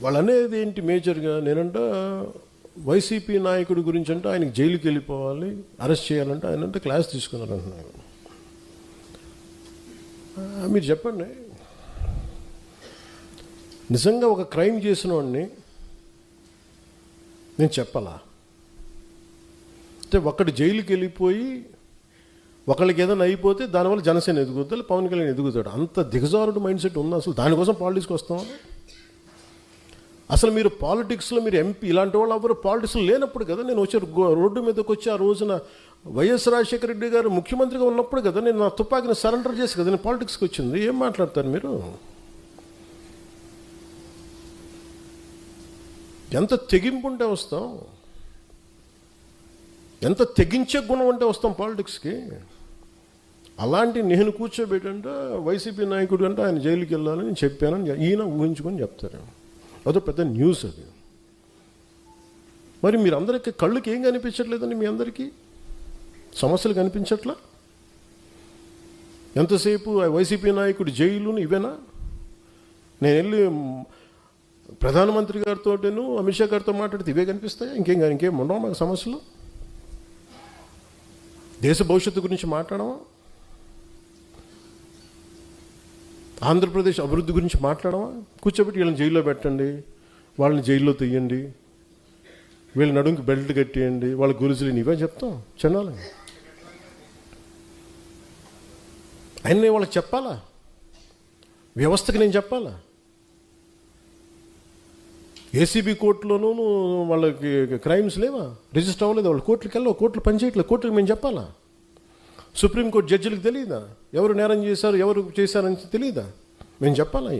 వాళ్ళు అనేది ఏంటి మేజర్గా, నేనంట వైసీపీ నాయకుడి గురించి అంటే ఆయనకి జైలుకి వెళ్ళిపోవాలి, అరెస్ట్ చేయాలంటే ఆయన అంటే క్లాస్ తీసుకున్నారు అంటున్నారు. మీరు చెప్పండి, నిజంగా ఒక క్రైమ్ చేసిన వాడిని నేను చెప్పాలా? అంటే ఒకటి జైలుకి వెళ్ళిపోయి ఒకళ్ళకి ఏదైనా అయిపోతే దానివల్ల జనసేన ఎదుగుతాడు, పవన్ కళ్యాణ్ ఎదుగుతాడు. అంత దిగజారుడు మైండ్ సెట్ ఉంది. అసలు దానికోసం పాలిటిక్స్కి వస్తాం. అసలు మీరు పాలిటిక్స్లో మీరు ఎంపీ ఇలాంటి వాళ్ళు ఎవరు పాలిటిక్స్లో లేనప్పుడు కదా నేను వచ్చి రోడ్డు మీదకి వచ్చి ఆ రోజున వైఎస్ రాజశేఖర రెడ్డి గారు ముఖ్యమంత్రిగా ఉన్నప్పుడు కదా నేను నా తుపాకీని సరెండర్ చేసి కదా నేను పాలిటిక్స్కి వచ్చింది. ఏం మాట్లాడతారు మీరు? ఎంత తెగింపు ఉంటే వస్తాం, ఎంత తెగించే గుణం ఉంటే వస్తాం పాలిటిక్స్కి. అలాంటి నేను కూర్చోబెట్టంటే వైసీపీ నాయకుడు అంటే ఆయన జైలుకి వెళ్ళాలని చెప్పానని ఈయన ఊహించుకొని చెప్తారు. అదో పెద్ద న్యూస్ అది. మరి మీరు అందరికీ కళ్ళుకి ఏం కనిపించట్లేదండి? మీ అందరికీ సమస్యలు కనిపించట్లా? ఎంతసేపు వైసీపీ నాయకుడు జైలును ఇవేనా? నేను వెళ్ళి ప్రధానమంత్రి గారితోటేను అమిత్ షా గారితో మాట్లాడితే ఇవే కనిపిస్తాయా? ఇంకేం ఉండవు మాకు సమస్యలు? దేశ భవిష్యత్తు గురించి మాట్లాడమా? ఆంధ్రప్రదేశ్ అభివృద్ధి గురించి మాట్లాడమా? కూర్చోబెట్టి వీళ్ళని జైల్లో పెట్టండి, వాళ్ళని జైల్లో తీయండి, వీళ్ళ నడుంకి బెల్ట్ కట్టేయండి, వాళ్ళ గురుజులు ఇవే చెప్తాం చెన్నాలి. ఆయన వాళ్ళకి చెప్పాలా? వ్యవస్థకి నేను చెప్పాలా? ఏసీబీ కోర్టులోనూ వాళ్ళకి క్రైమ్స్ లేవా? రిజిస్టర్ అవ్వలేదు, వాళ్ళు కోర్టుకి వెళ్ళవు, కోర్టులు పనిచేయట్లేదు, కోర్టుకి మేము చెప్పాలా? సుప్రీంకోర్టు జడ్జిలకు తెలియదా ఎవరు నేరం చేశారు, ఎవరు చేశారని తెలియదా? మేము చెప్పాలా?